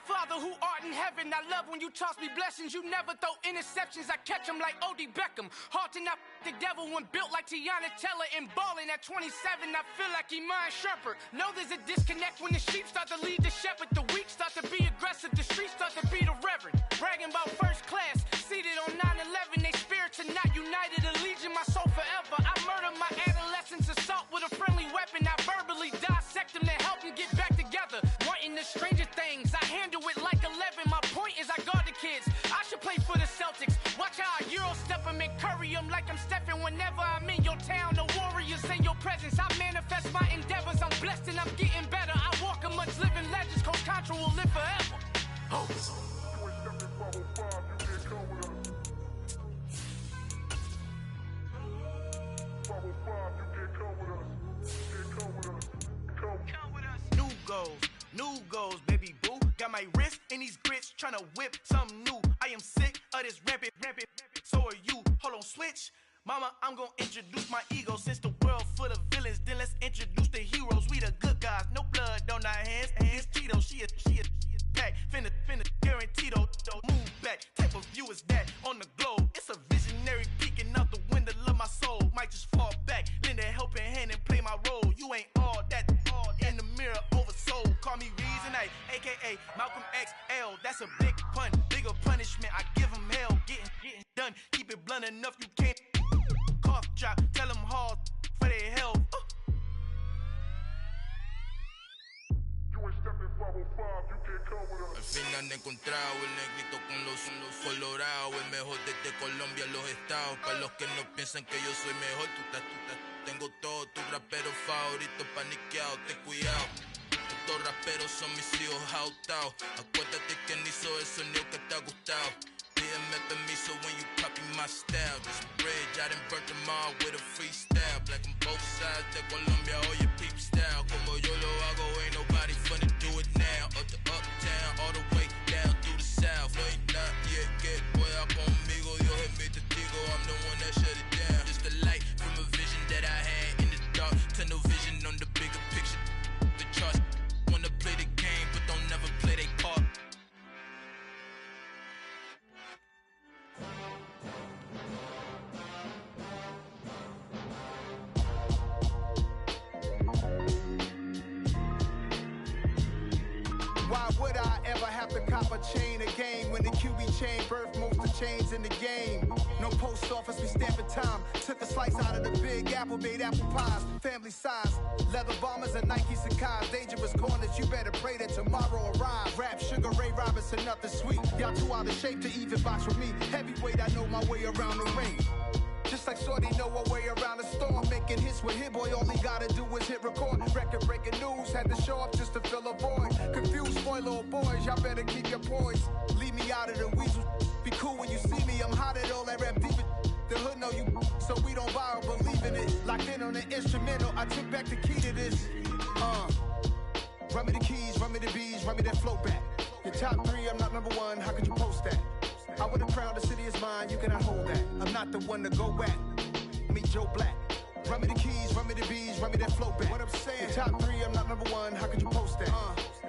Father who art in heaven, I love when you toss me blessings. You never throw interceptions, I catch them like O.D. Beckham. Hard to not the devil when built like Tiana Teller and balling at 27. I feel like Iman Shumpert. Know there's a disconnect when the sheep start to lead the shepherd. The weak start to be aggressive, the streets start to be the reverend. Bragging about first class, seated on 9/11. They spirits are not united, allegiant my soul forever. I murder my adolescence, assault with a friendly weapon. I verbally dissect them to help them get back together. Wanting the stranger things, I handle it like 11. My point is I guard the kids. I should play for the Celtics. Watch how I Euro step them and curry them like I'm stepping. Whenever I'm in your town, the Warriors in your presence. I manifest my endeavors. I'm blessed and I'm getting better. I walk amongst living legends. Coach Contra will live forever. Oh. New goals, baby boo. Got my wrist in these grits, tryna whip something new. I am sick of this rampant. So are you. Hold on, switch. Mama, I'm gonna introduce my ego. Since the world full of villains, then let's introduce the heroes. We the good guys, no blood on our hands. Hands Tito, she a pack. Finna guaranteed, move back. Type of view is that on the globe? It's a visionary peeking out the window of my soul. Might just fall back, lend a helping hand and play my role. You ain't all that, in the mirror oversold. Call me Reason A, aka Malcolm XL. That's a big pun, bigger punishment. I give him hell, getting done. Keep it blunt enough, you can't cough drop. Tell them hard for their health. Al fin han encontrado el negrito con los colorados, el mejor desde Colombia, los estados. Para los que no piensan que yo soy mejor, tengo todos tus raperos favoritos paniqueados, ten cuidado. Estos raperos son mis hijos jautados. Acuérdate que ni hizo el sonido que te ha gustado. Pídeme permiso when you copy my style. This bridge, I done burnt them all with a freestyle. Black on both sides de Colombia, oye peep style. Como yo lo hago, ain't nobody finna do it now. Up to uptown, all the way down through the south. No hay nadie que pueda conmigo, Dios es mi testigo. I'm the one that shut it down. Just the light from a vision that I had in the dark. Tunnel vision on the bigger picture. The charts wanna play the game, but don't never play their part. Why would I ever have to cop a chain again when the QB chain birthed most of chains in the game? No post office, we stamping time. Took a slice out of the big apple, made apple pies. Family size, leather bombers and Nike Sacai's. Dangerous corners, you better pray that tomorrow arrives. Rap, Sugar Ray Robinson, nothing sweet. Y'all too out of shape to even box with me. Heavyweight, I know my way around the ring. Just like Shorty know her way around the storm. Making hits with Hit Boy, all he gotta do is hit record. Record breaking news, had to show up just to fill a void. Confused, spoiled little boys, y'all better keep your poise. Leave me out of the weasel. Be cool when you see me, I'm hot at all that rap deep. The hood know you, so we don't borrow, believe in it. Locked in on the instrumental, I took back the key to this. Run me the keys, run me the bees, run me that flow back. Your top three, I'm not number one, how could you post that? I would have crowned the city is mine, you cannot hold that. I'm not the one to go back. Meet Joe Black. Run me the keys, run me the bees, run me that flow back. What I'm saying, your top three, I'm not number one, how could you post that?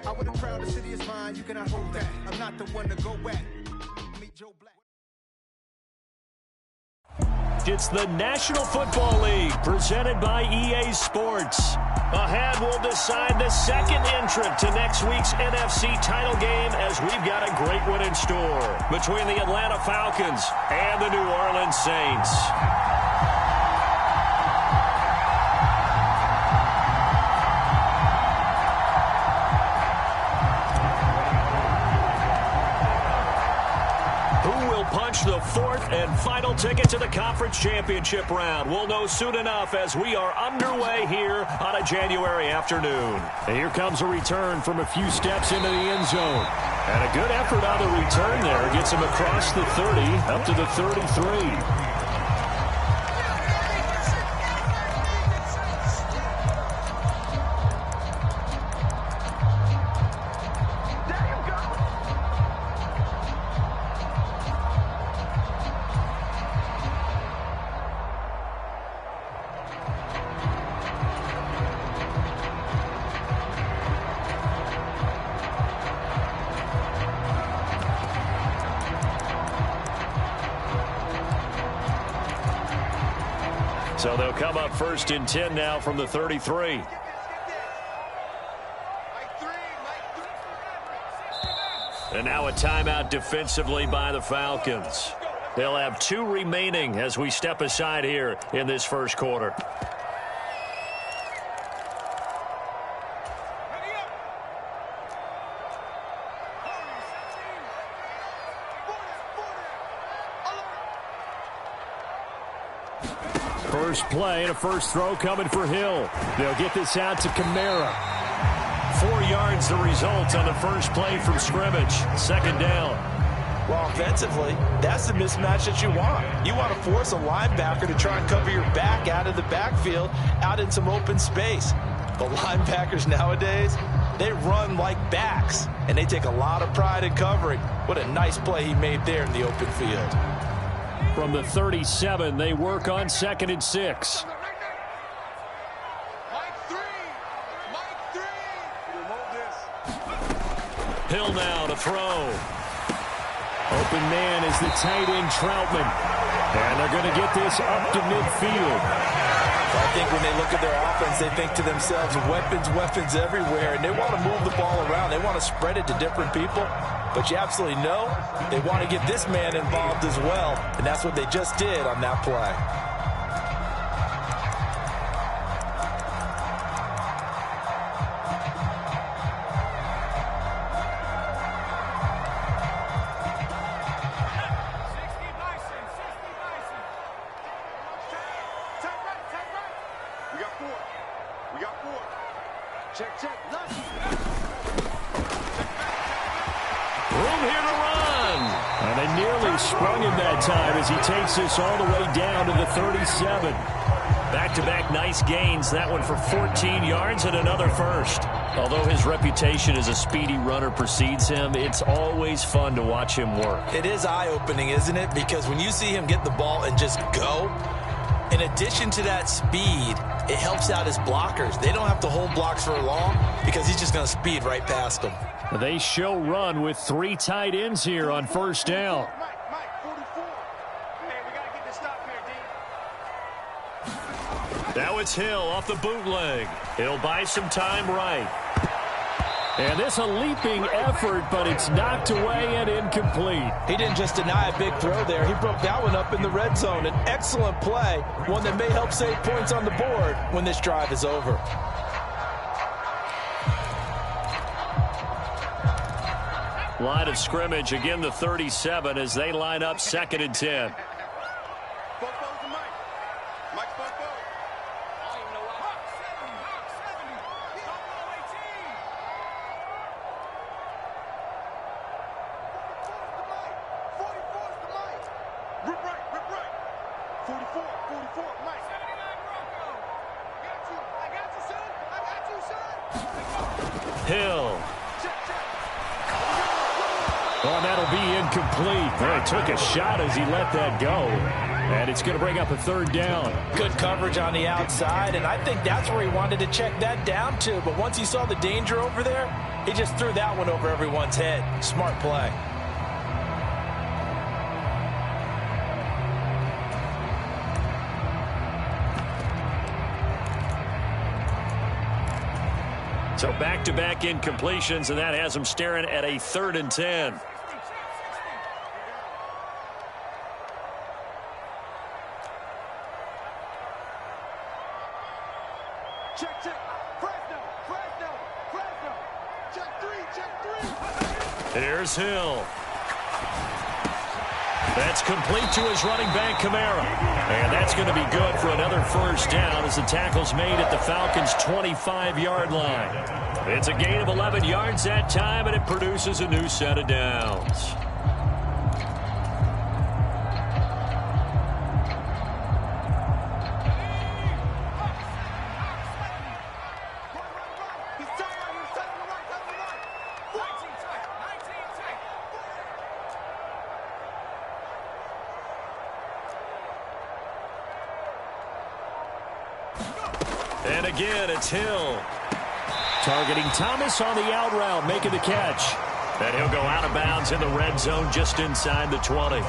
I would have crowned the city is mine, you cannot hold that. I'm not the one to go back. Meet Joe Black. It's the National Football League, presented by EA Sports. Ahead, we'll decide the second entrant to next week's NFC title game as we've got a great one in store between the Atlanta Falcons and the New Orleans Saints. Punch the fourth and final ticket to the conference championship round. We'll know soon enough as we are underway here on a January afternoon. And here comes a return from a few steps into the end zone. And a good effort on the return there. Gets him across the 30 up to the 33. So they'll come up 1st and 10 now from the 33. And now a timeout defensively by the Falcons. They'll have 2 remaining as we step aside here in this first quarter. First play and a first throw coming for Hill. They'll get this out to Kamara. 4 yards the result on the first play from scrimmage. 2nd down. Well, offensively, that's the mismatch that you want. You want to force a linebacker to try and cover your back out of the backfield, out in some open space. But linebackers nowadays, they run like backs, and they take a lot of pride in covering. What a nice play he made there in the open field. From the 37, they work on 2nd and 6. Hill now to throw. Open man is the tight end Troutman. And they're going to get this up to midfield. I think when they look at their offense, they think to themselves, weapons, weapons everywhere. And they want to move the ball around. They want to spread it to different people. But you absolutely know they want to get this man involved as well. And that's what they just did on that play. He takes this all the way down to the 37. Back-to-back nice gains. That one for 14 yards and another first. Although his reputation as a speedy runner precedes him, it's always fun to watch him work. It is eye-opening, isn't it? Because when you see him get the ball and just go, in addition to that speed, it helps out his blockers. They don't have to hold blocks for long because he's just going to speed right past them. They show run with 3 tight ends here on 1st down. Now it's Hill off the bootleg. He'll buy some time right. And this a leaping effort, but it's knocked away and incomplete. He didn't just deny a big throw there. He broke that one up in the red zone. An excellent play, one that may help save points on the board when this drive is over. Line of scrimmage, again the 37 as they line up 2nd and 10. Hill. Oh, that'll be incomplete. He took a shot as he let that go. And it's going to bring up a 3rd down. Good coverage on the outside, and I think that's where he wanted to check that down to. But once he saw the danger over there, he just threw that one over everyone's head. Smart play. So back-to-back incompletions, and that has him staring at a 3rd and 10. Check. Fresno. Check 3. Here's Hill. That's complete to his running back, Kamara. And that's going to be good for another 1st down as the tackle's made at the Falcons' 25-yard line. It's a gain of 11 yards that time, and it produces a new set of downs. And again, it's Hill. Targeting Thomas on the out route, making the catch. And he'll go out of bounds in the red zone just inside the 20.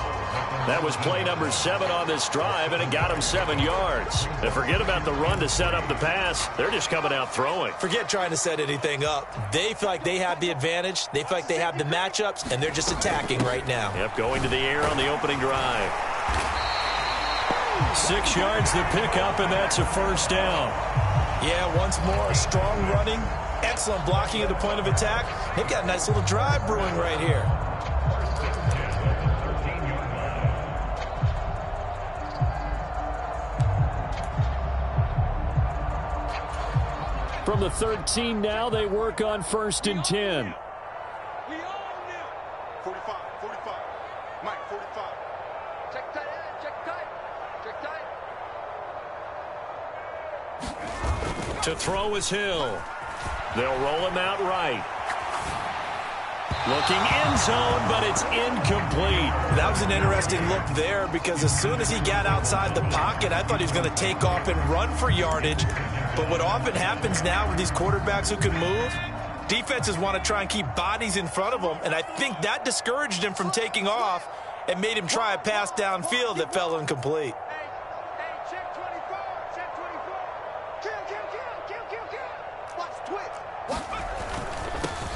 That was play number 7 on this drive, and it got him 7 yards. And forget about the run to set up the pass. They're just coming out throwing. Forget trying to set anything up. They feel like they have the advantage. They feel like they have the matchups, and they're just attacking right now. Yep, going to the air on the opening drive. 6 yards the pickup, and that's a first down. Yeah, once more, strong running, excellent blocking at the point of attack. They've got a nice little drive brewing right here. From the 13 now, they work on 1st and 10. We all knew. 45, 45. Mike, 45. Check tight end, check tight. Check tight. To throw is Hill. They'll roll him out right. Looking end zone, but it's incomplete. That was an interesting look there because as soon as he got outside the pocket, I thought he was going to take off and run for yardage. But what often happens now with these quarterbacks who can move, defenses want to try and keep bodies in front of them, and I think that discouraged him from taking off and made him try a pass downfield that fell incomplete. Hey, check 24, check 24. Kill. Watch twitch.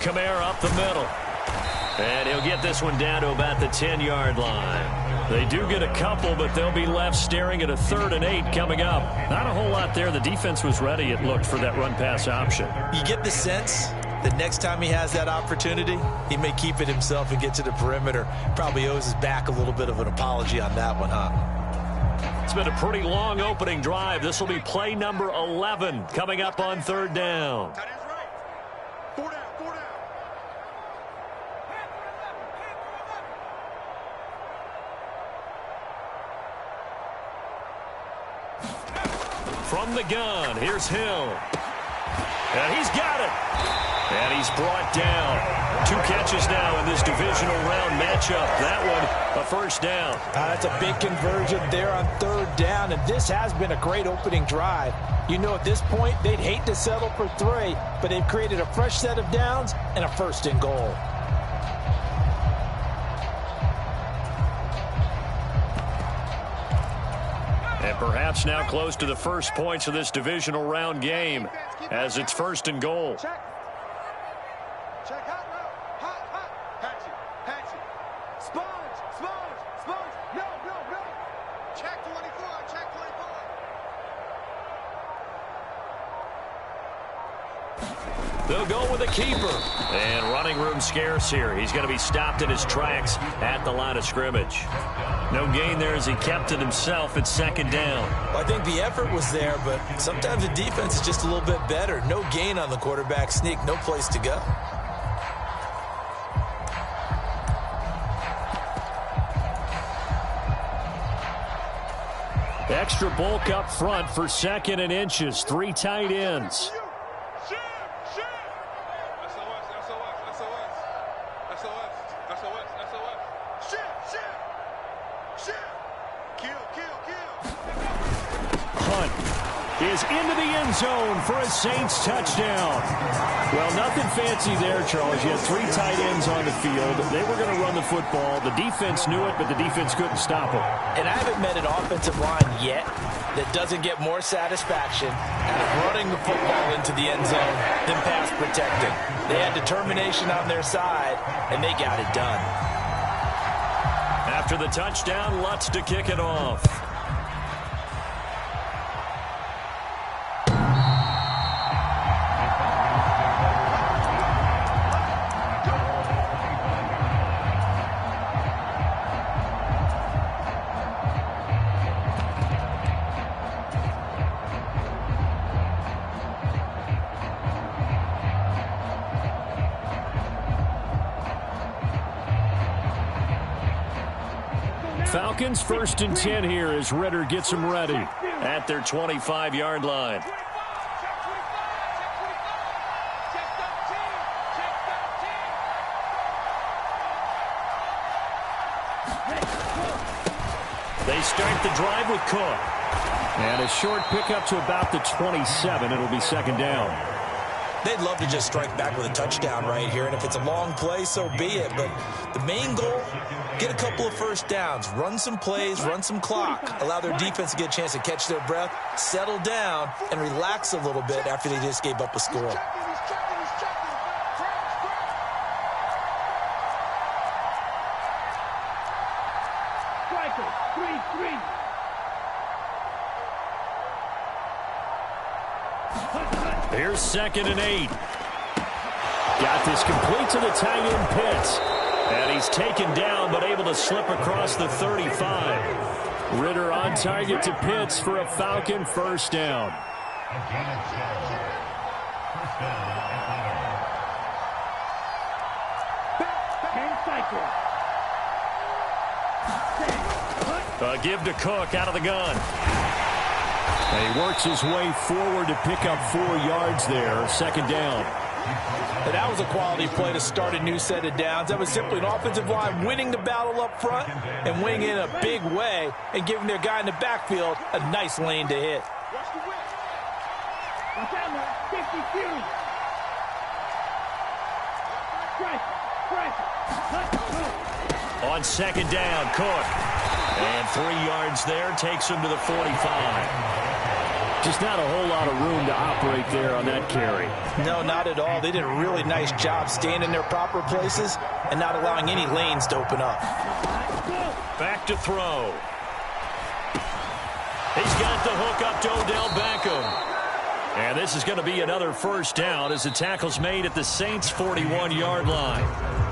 Kamara up the middle. And he'll get this one down to about the 10-yard line. They do get a couple, but they'll be left staring at a 3rd and 8 coming up. Not a whole lot there. The defense was ready, it looked, for that run-pass option. You get the sense that next time he has that opportunity, he may keep it himself and get to the perimeter. Probably owes his back a little bit of an apology on that one, huh? It's been a pretty long opening drive. This will be play number 11 coming up on 3rd down. Tight end's right. 4 down, 4 down. From the gun, here's Hill. And he's got it. And he's brought down. 2 catches now in this divisional round matchup. That one, a first down. That's a big conversion there on 3rd down, and this has been a great opening drive. You know, at this point, they'd hate to settle for 3, but they've created a fresh set of downs and a 1st and goal. And perhaps now close to the first points of this divisional round game as it's 1st and goal. Check hot route. Hot. Patch it. Sponge. No. Check 24. They'll go with a keeper. And running room scarce here. He's going to be stopped in his tracks at the line of scrimmage. No gain there as he kept it himself at 2nd down. Well, I think the effort was there, but sometimes the defense is just a little bit better. No gain on the quarterback sneak. No place to go. Extra bulk up front for 2nd and inches. 3 tight ends. Hunt is into the end zone for a Saints touchdown. Well, nothing fancy there, Charles. You had 3 tight ends on the field. They were going to run the football. The defense knew it, but the defense couldn't stop it. And I haven't met an offensive line yet that doesn't get more satisfaction out of running the football into the end zone than pass protecting. They had determination on their side, and they got it done. After the touchdown, Lutz to kick it off. Falcons 1st and 10 here as Ritter gets them ready at their 25-yard line. They start the drive with Cook. And a short pickup to about the 27. It'll be 2nd down. They'd love to just strike back with a touchdown right here, and if it's a long play, so be it. But the main goal, get a couple of first downs, run some plays, run some clock, allow their defense to get a chance to catch their breath, settle down, and relax a little bit after they just gave up a score. Here's 2nd and 8. Got this complete to the tight end Pitts. And he's taken down but able to slip across the 35. Ritter on target to Pitts for a Falcon first down. A give to Cook out of the gun. And he works his way forward to pick up 4 yards there. 2nd down. And that was a quality play to start a new set of downs. That was simply an offensive line winning the battle up front and winning in a big way and giving their guy in the backfield a nice lane to hit. On 2nd down, Cook. And 3 yards there, takes him to the 45. Just not a whole lot of room to operate there on that carry. No, not at all. They did a really nice job staying in their proper places and not allowing any lanes to open up. Back to throw. He's got the hook up to Odell Beckham. And this is going to be another first down as the tackle's made at the Saints' 41-yard line.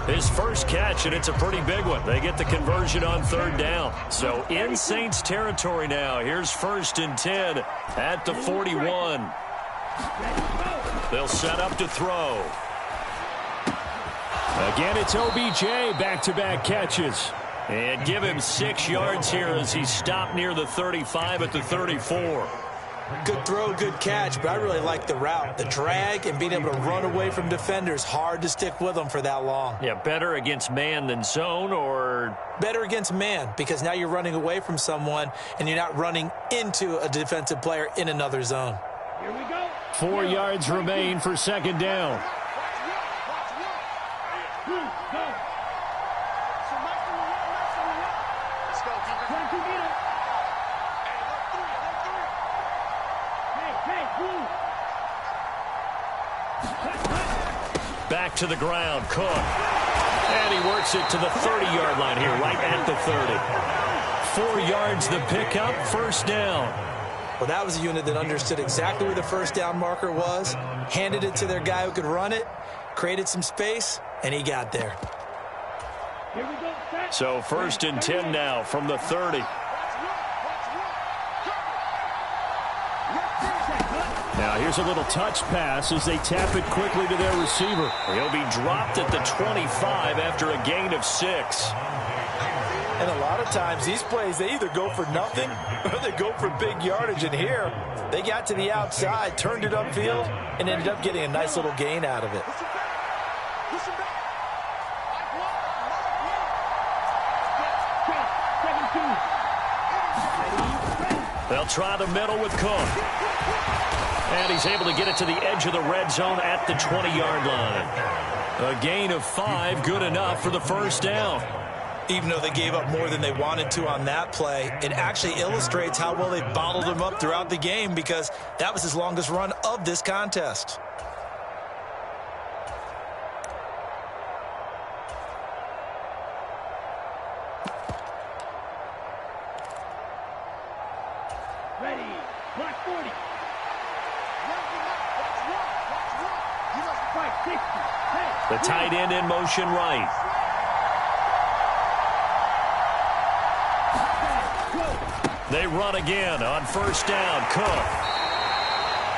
His first catch, and it's a pretty big one. They get the conversion on 3rd down. So in Saints territory now. Here's 1st and 10 at the 41. They'll set up to throw. Again, it's OBJ, back-to-back catches. And give him 6 yards here as he's stopped near the 35 at the 34. Good throw, good catch, but I really like the route. The drag and being able to run away from defenders, hard to stick with them for that long. Yeah, better against man than zone, or? Better against man, because now you're running away from someone and you're not running into a defensive player in another zone. Here we go. 4 yards remain for 2nd down. Back to the ground, Cook. And he works it to the 30-yard line here, right at the 30. 4 yards the pickup, first down. Well, that was a unit that understood exactly where the first down marker was, handed it to their guy who could run it, created some space, and he got there. So 1st and 10 now from the 30. Now here's a little touch pass as they tap it quickly to their receiver. He'll be dropped at the 25 after a gain of 6. And a lot of times these plays, they either go for nothing or they go for big yardage. And here, they got to the outside, turned it upfield, and ended up getting a nice little gain out of it. They'll try the middle with Cook. And he's able to get it to the edge of the red zone at the 20-yard line. A gain of 5, good enough for the first down. Even though they gave up more than they wanted to on that play, it actually illustrates how well they bottled him up throughout the game, because that was his longest run of this contest. Ready, block 40. The tight end in motion right. They run again on first down. Cook.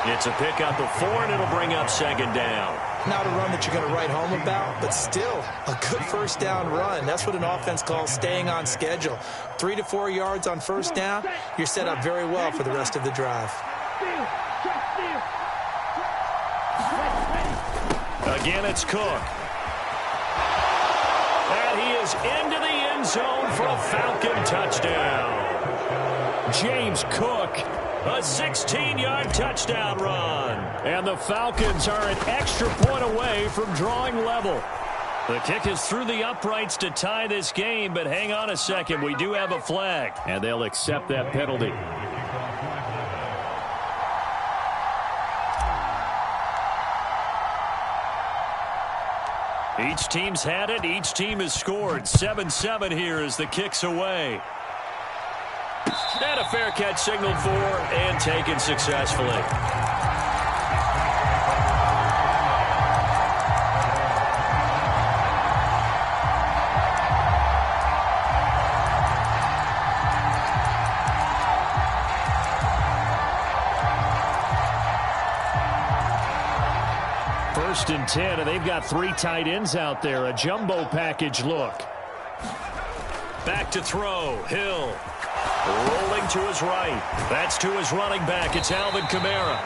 It's a pickup of 4, and it'll bring up 2nd down. Not a run that you're going to write home about, but still a good first down run. That's what an offense calls staying on schedule. 3 to 4 yards on first down, you're set up very well for the rest of the drive. Again, it's Cook. And he is into the end zone for a Falcon touchdown. James Cook A 16-yard touchdown run. And the Falcons are an extra point away from drawing level. The kick is through the uprights to tie this game, but hang on a second. We do have a flag, and they'll accept that penalty. Each team's had it. Each team has scored. 7-7 here as the kick's away. And a fair catch signaled for and taken successfully. First and 10, and they've got 3 tight ends out there. A jumbo package look. Back to throw. Hill. Rolling to his right. That's to his running back. It's Alvin Kamara.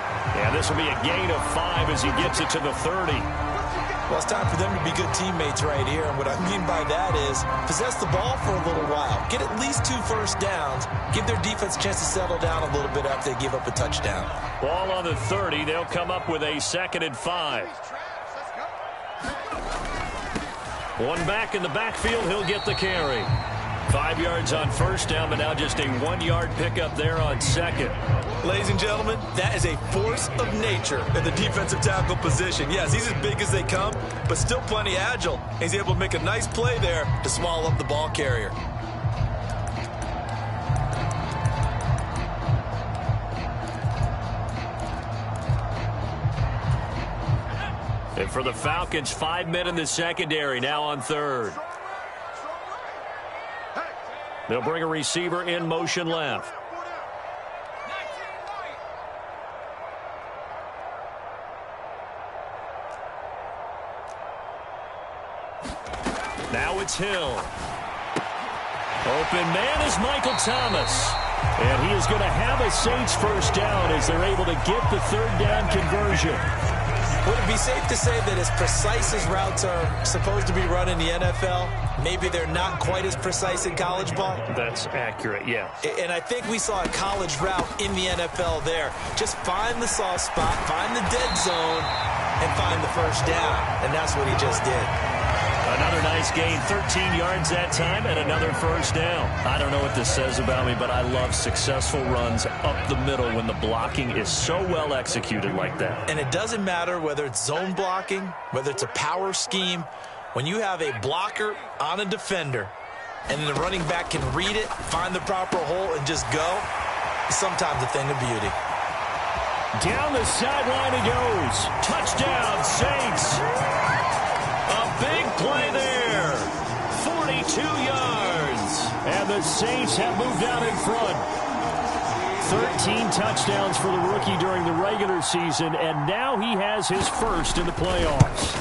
And this will be a gain of 5 as he gets it to the 30. Well, it's time for them to be good teammates right here. And what I mean by that is possess the ball for a little while. Get at least 2 first downs. Give their defense a chance to settle down a little bit after they give up a touchdown. Ball on the 30. They'll come up with a 2nd and 5. One back in the backfield. He'll get the carry. 5 yards on first down, but now just a 1-yard pickup there on second. Ladies and gentlemen, that is a force of nature in the defensive tackle position. Yes, he's as big as they come, but still plenty agile. He's able to make a nice play there to swallow up the ball carrier. And for the Falcons, 5 men in the secondary now on third. They'll bring a receiver in motion left. Now it's Hill. Open man is Michael Thomas. And he is going to have a Saints first down as they're able to get the 3rd down conversion. Would it be safe to say that as precise as routes are supposed to be run in the NFL, maybe they're not quite as precise in college ball? That's accurate, yeah. And I think we saw a college route in the NFL there. Just find the soft spot, find the dead zone, and find the first down. And that's what he just did. Another nice gain, 13 yards that time, and another first down. I don't know what this says about me, but I love successful runs up the middle when the blocking is so well executed like that. And it doesn't matter whether it's zone blocking, whether it's a power scheme. When you have a blocker on a defender, and then the running back can read it, find the proper hole, and just go, it's sometimes a thing of beauty. Down the sideline he goes. Touchdown, Saints. A big play there. 42 yards. And the Saints have moved out in front. 13 touchdowns for the rookie during the regular season, and now he has his first in the playoffs.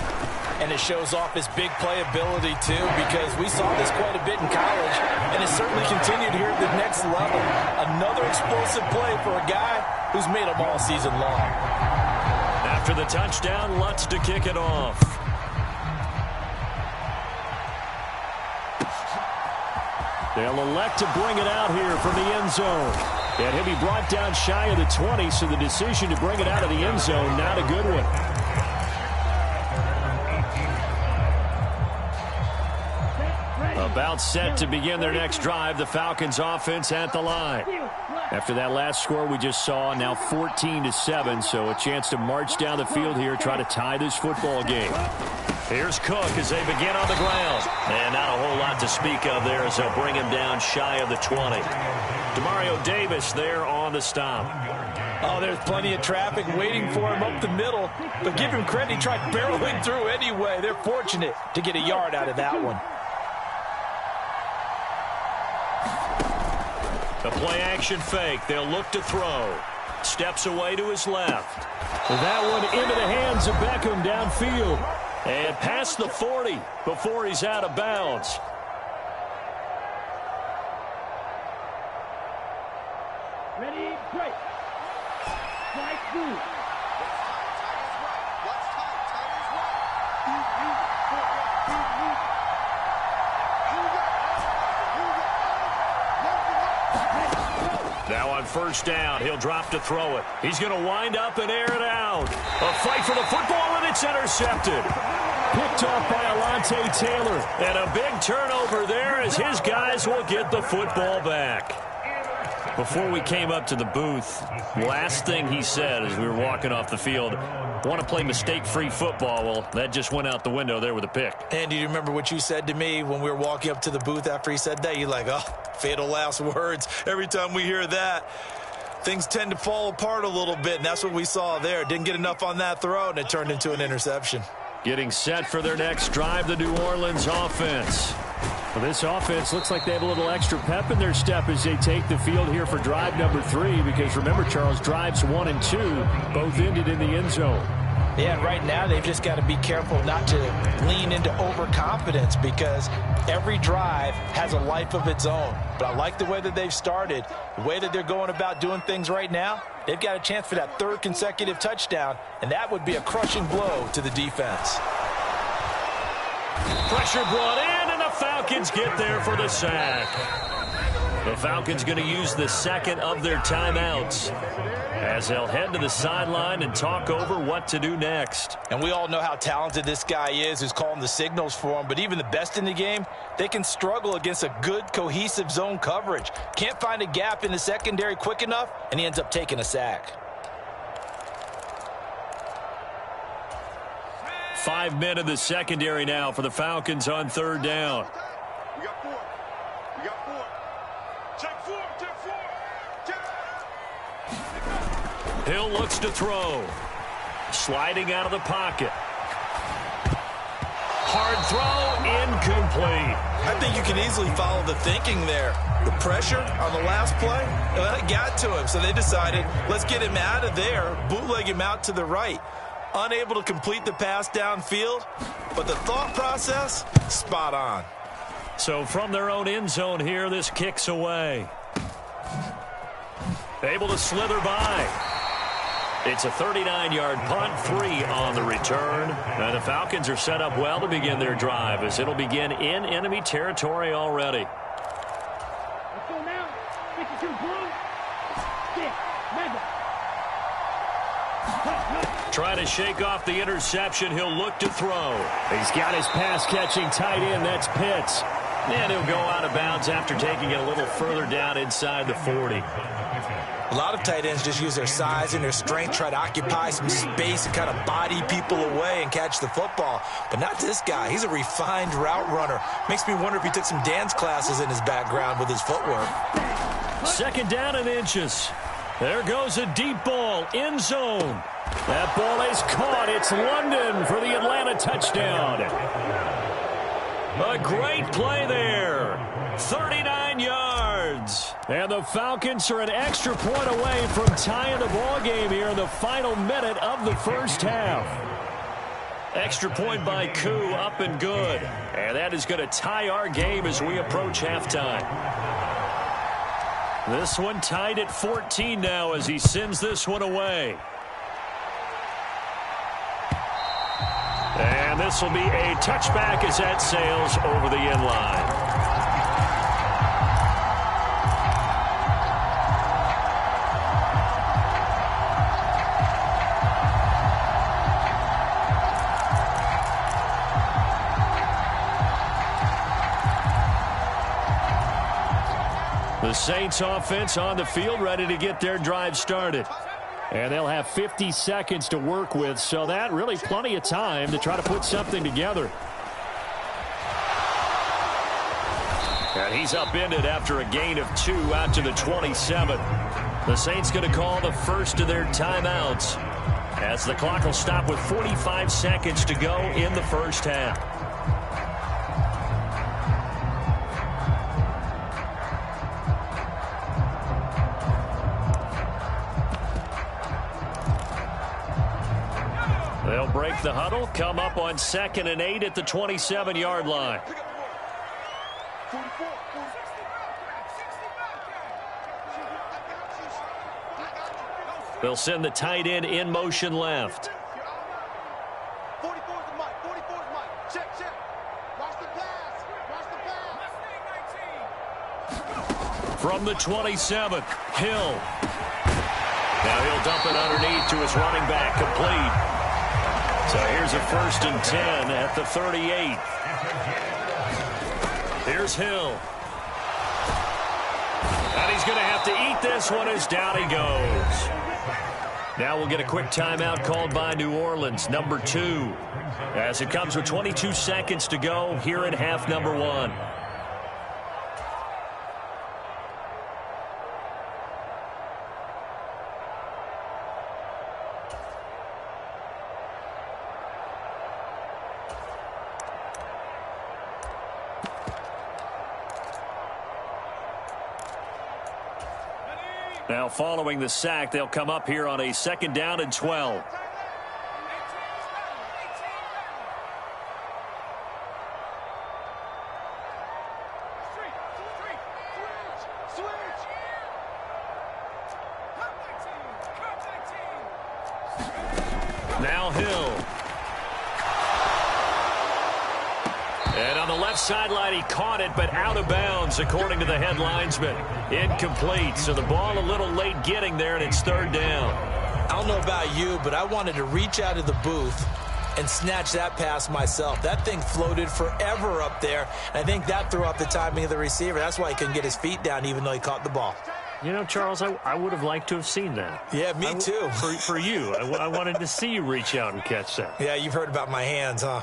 And it shows off his big playability, too, because we saw this quite a bit in college, and it certainly continued here at the next level. Another explosive play for a guy who's made them all season long. After the touchdown, Lutz to kick it off. They'll elect to bring it out here from the end zone. And he'll be brought down shy of the 20, so the decision to bring it out of the end zone, not a good one. About set to begin their next drive, the Falcons offense at the line. After that last score we just saw, now 14-7, so a chance to march down the field here, try to tie this football game. Here's Cook as they begin on the ground. And not a whole lot to speak of there as they'll bring him down shy of the 20. Demario Davis there on the stop. Oh, there's plenty of traffic waiting for him up the middle. But give him credit, he tried barreling through anyway. They're fortunate to get a yard out of that one. A play-action fake. They'll look to throw. Steps away to his left. That one into the hands of Beckham downfield. And past the 40 before he's out of bounds. Ready, break. Strike two. Now on first down, he'll drop to throw it. He's going to wind up and air it out. A fight for the football, and it's intercepted. Picked off by Alontae Taylor. And a big turnover there as his guys will get the football back. Before we came up to the booth, last thing he said as we were walking off the field, want to play mistake-free football. Well, that just went out the window there with a pick. And do you remember what you said to me when we were walking up to the booth after he said that? You're like, oh, fatal last words. Every time we hear that, things tend to fall apart a little bit, and that's what we saw there. Didn't get enough on that throw, and it turned into an interception. Getting set for their next drive, the New Orleans offense. Well, this offense looks like they have a little extra pep in their step as they take the field here for drive number 3, because remember, Charles, drives 1 and 2 both ended in the end zone. Yeah, right now they've just got to be careful not to lean into overconfidence, because every drive has a life of its own. But I like the way that they've started, the way that they're going about doing things right now. They've got a chance for that 3rd consecutive touchdown, and that would be a crushing blow to the defense. Pressure brought in, and the Falcons get there for the sack. The Falcons going to use the second of their timeouts as they'll head to the sideline and talk over what to do next. And we all know how talented this guy is who's calling the signals for him, but even the best in the game, they can struggle against a good, cohesive zone coverage. Can't find a gap in the secondary quick enough, and he ends up taking a sack. 5 men in the secondary now for the Falcons on 3rd down. We got 4. We got 4. Check 4. Check 4. Hill looks to throw. Sliding out of the pocket. Hard throw, incomplete. I think you can easily follow the thinking there. The pressure on the last play, well, it got to him. So they decided, let's get him out of there, bootleg him out to the right. Unable to complete the pass downfield, but the thought process, spot on. So from their own end zone here, this kicks away. Able to slither by. It's a 39-yard punt, 3 on the return. And the Falcons are set up well to begin their drive as it'll begin in enemy territory already. Let's go now. 62 blue. 6. Mega. Trying to shake off the interception. He'll look to throw. He's got his pass-catching tight end. That's Pitts. And he'll go out of bounds after taking it a little further down inside the 40. A lot of tight ends just use their size and their strength, try to occupy some space and kind of body people away and catch the football. But not this guy. He's a refined route runner. Makes me wonder if he took some dance classes in his background with his footwork. 2nd down and inches. There goes a deep ball, end zone. That ball is caught. It's London for the Atlanta touchdown. A great play there. 39 yards. And the Falcons are an extra point away from tying the ball game here in the final minute of the first half. Extra point by Koo, up and good. And that is going to tie our game as we approach halftime. This one tied at 14 now as he sends this one away. And this will be a touchback as that sails over the end line. The Saints offense on the field ready to get their drive started. And they'll have 50 seconds to work with, so that really plenty of time to try to put something together. And he's upended after a gain of 2 out to the 27. The Saints going to call the first of their timeouts as the clock will stop with 45 seconds to go in the first half. They'll break the huddle, come up on 2nd and 8 at the 27-yard line. They'll send the tight end in motion left. 44's the mic. 44's mic. Check, check. Watch the pass. Watch the pass. From the 27th, Hill. Now he'll dump it underneath to his running back, complete. So here's a 1st and 10 at the 38. Here's Hill. And he's going to have to eat this one as down he goes. Now we'll get a quick timeout called by New Orleans, number 2. As it comes with 22 seconds to go here in half number 1. Now following the sack, they'll come up here on a 2nd down and 12. Now Hill. And on the left sideline, he caught it, but out of bounds, according to the head linesman. Incomplete, so the ball a little late getting there, and it's 3rd down. I don't know about you, but I wanted to reach out of the booth and snatch that pass myself. That thing floated forever up there, and I think that threw off the timing of the receiver. That's why he couldn't get his feet down, even though he caught the ball. You know, Charles, I would have liked to have seen that. Yeah, me too. For you. I wanted to see you reach out and catch that. Yeah, you've heard about my hands, huh?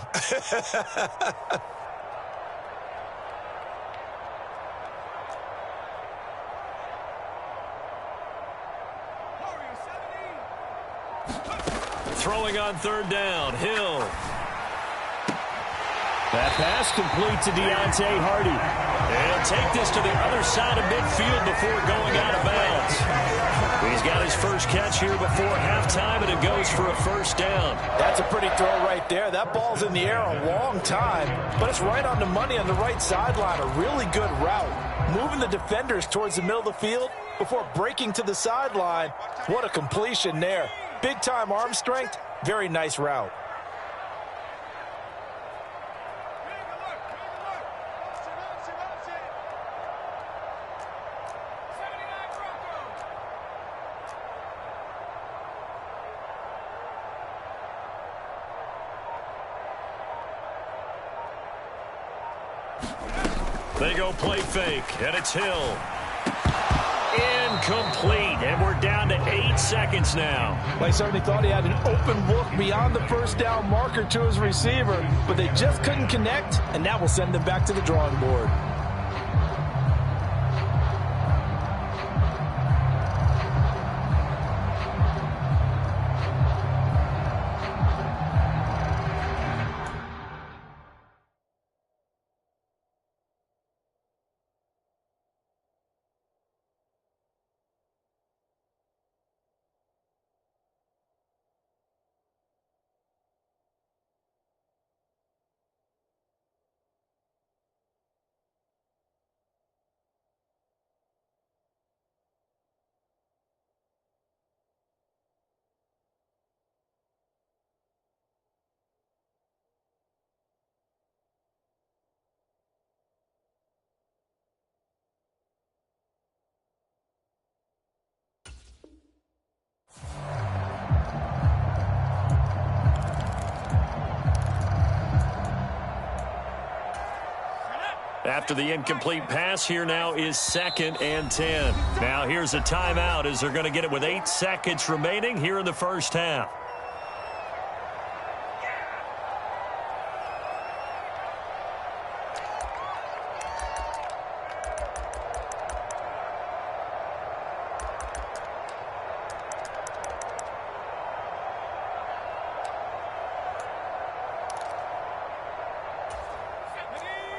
Throwing on 3rd down, Hill. That pass complete to Deontay Hardy. He'll take this to the other side of midfield before going out of bounds. He's got his first catch here before halftime, and it goes for a 1st down. That's a pretty throw right there. That ball's in the air a long time, but it's right on the money on the right sideline. A really good route. Moving the defenders towards the middle of the field before breaking to the sideline. What a completion there. Big-time arm strength. Very nice route. They go play fake, and it's Hill. Incomplete, and we're down to 8 seconds now. Like somebody thought he had an open look beyond the 1st down marker to his receiver, but they just couldn't connect, and that will send them back to the drawing board. After the incomplete pass, here now is 2nd and 10. Now here's a timeout as they're going to get it with 8 seconds remaining here in the 1st half.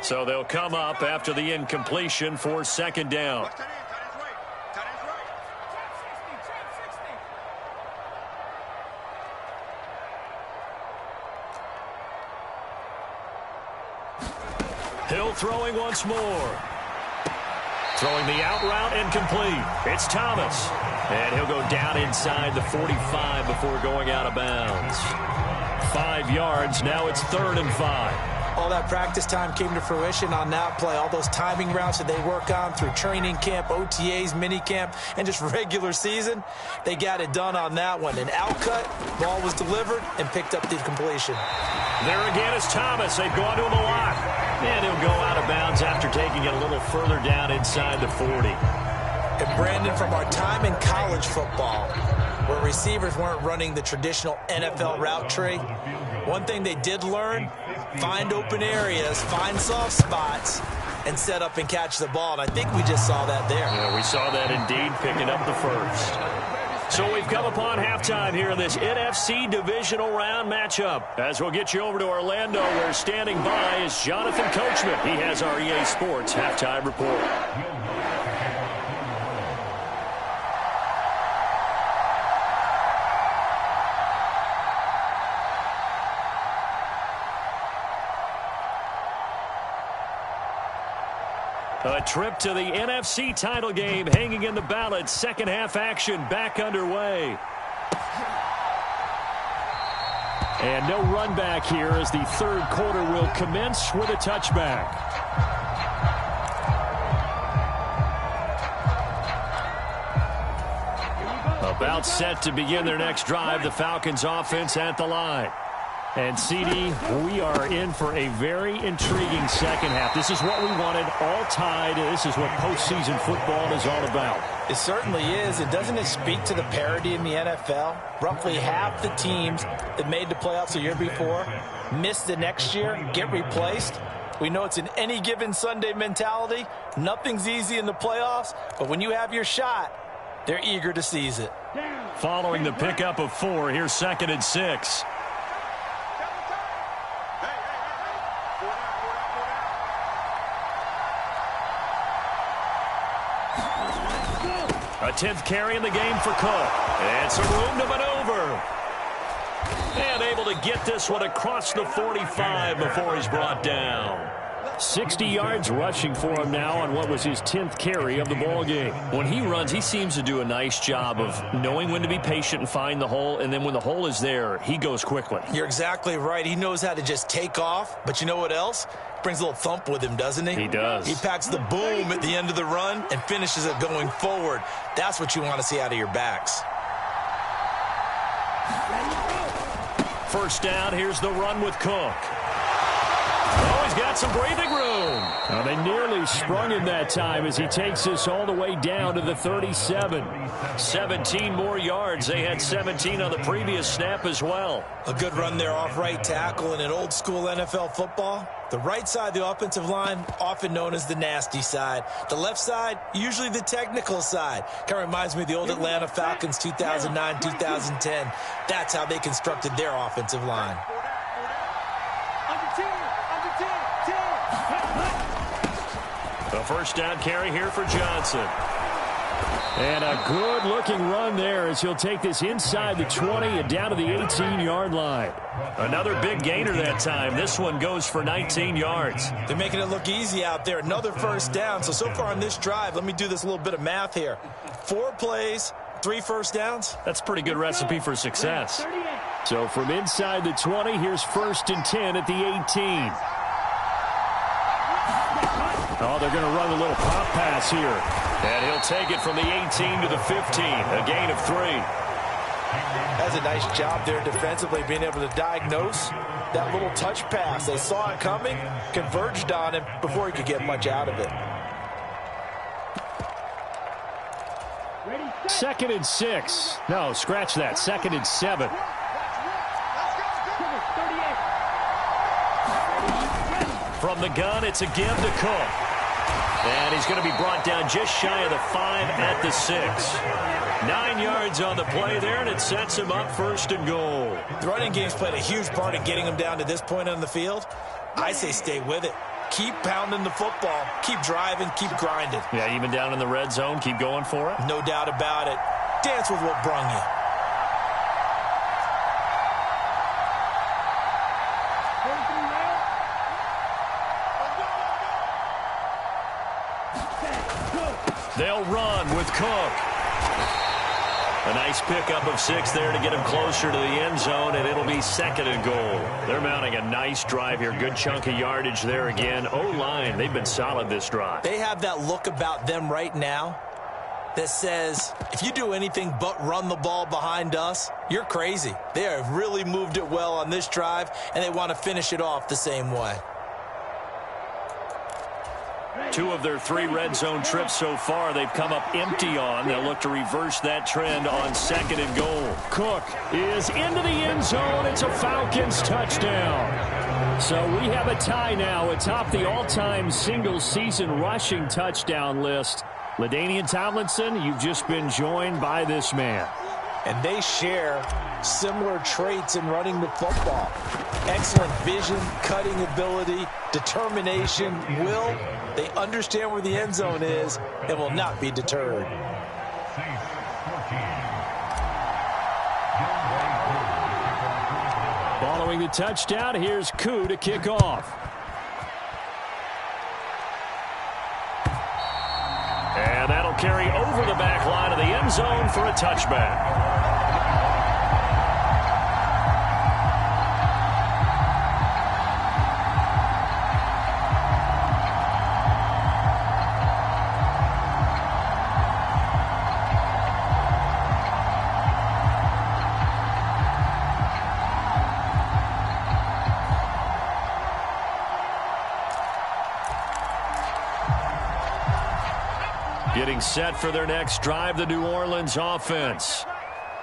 So they'll come up after the incompletion for 2nd down. Hill throwing once more. Throwing the out route incomplete. It's Thomas. And he'll go down inside the 45 before going out of bounds. 5 yards. Now it's 3rd and 5. All that practice time came to fruition on that play. All those timing routes that they work on through training camp, OTAs, minicamp, and just regular season, they got it done on that one. An outcut, ball was delivered, and picked up the completion. There again is Thomas. They've gone to him a lot. And he'll go out of bounds after taking it a little further down inside the 40. And Brandon, from our time in college football, where receivers weren't running the traditional NFL route tree, one thing they did learn, find open areas, find soft spots, and set up and catch the ball. And I think we just saw that there. Yeah, we saw that indeed, picking up the first. So we've come upon halftime here in this NFC divisional round matchup. As we'll get you over to Orlando, where standing by is Jonathan Coachman. He has our EA Sports halftime report. A trip to the NFC title game hanging in the balance. Second half action back underway. And no run back here as the third quarter will commence with a touchback. About set to begin their next drive. The Falcons offense at the line. And, CD, we are in for a very intriguing second half. This is what we wanted, all tied. This is what postseason football is all about. It certainly is. And doesn't it speak to the parity in the NFL? Roughly half the teams that made the playoffs the year before miss the next year, get replaced. We know it's an any given Sunday mentality. Nothing's easy in the playoffs, but when you have your shot, they're eager to seize it. Following the pickup of 4, here's 2nd and 6. A 10th carry in the game for Cook. And some room to maneuver. And able to get this one across the 45 before he's brought down. 60 yards rushing for him now on what was his 10th carry of the ball game. When he runs, he seems to do a nice job of knowing when to be patient and find the hole, and then when the hole is there, he goes quickly. You're exactly right. He knows how to just take off, but you know what else? Brings a little thump with him, doesn't he? He does. He packs the boom at the end of the run and finishes it going forward. That's what you want to see out of your backs. First down, here's the run with Cook. Oh, he's got some breathing room. Well, they nearly sprung him that time as he takes this all the way down to the 37. 17 more yards. They had 17 on the previous snap as well. A good run there off right tackle in an old school NFL football. The right side of the offensive line, often known as the nasty side. The left side, usually the technical side. Kind of reminds me of the old Atlanta Falcons 2009-2010. That's how they constructed their offensive line. The first down carry here for Johnson. And a good-looking run there as he'll take this inside the 20 and down to the 18-yard line. Another big gainer that time. This one goes for 19 yards. They're making it look easy out there. Another first down. So far on this drive, let me do this little bit of math here. 4 plays, 3 first downs. That's a pretty good recipe for success. So from inside the 20, here's 1st and 10 at the 18. Oh, they're going to run a little pop pass here. And he'll take it from the 18 to the 15. A gain of 3. That's a nice job there defensively, being able to diagnose that little touch pass. They saw it coming, converged on him before he could get much out of it. 2nd and 6. No, scratch that. 2nd and 7. From the gun, it's a give to Cook. And he's going to be brought down just shy of the 5 at the 6. 9 yards on the play there, and it sets him up 1st and goal. The running game's played a huge part in getting him down to this point on the field. I say stay with it. Keep pounding the football. Keep driving. Keep grinding. Yeah, even down in the red zone, keep going for it. No doubt about it. Dance with what brung you. They'll run with Cook. A nice pickup of 6 there to get him closer to the end zone, and it'll be 2nd and goal. They're mounting a nice drive here. Good chunk of yardage there again. O-line, they've been solid this drive. They have that look about them right now that says, if you do anything but run the ball behind us, you're crazy. They have really moved it well on this drive, and they want to finish it off the same way. 2 of their 3 red zone trips so far, they've come up empty on. They'll look to reverse that trend on 2nd and goal. Cook is into the end zone. It's a Falcons touchdown. So we have a tie now atop the all-time single-season rushing touchdown list. LaDainian Tomlinson, you've just been joined by this man. And they share similar traits in running the football. Excellent vision, cutting ability, determination, will. They understand where the end zone is and will not be deterred. Following the touchdown, here's Koo to kick off. And that'll carry over the back line of the end zone for a touchback. Getting set for their next drive, the New Orleans offense.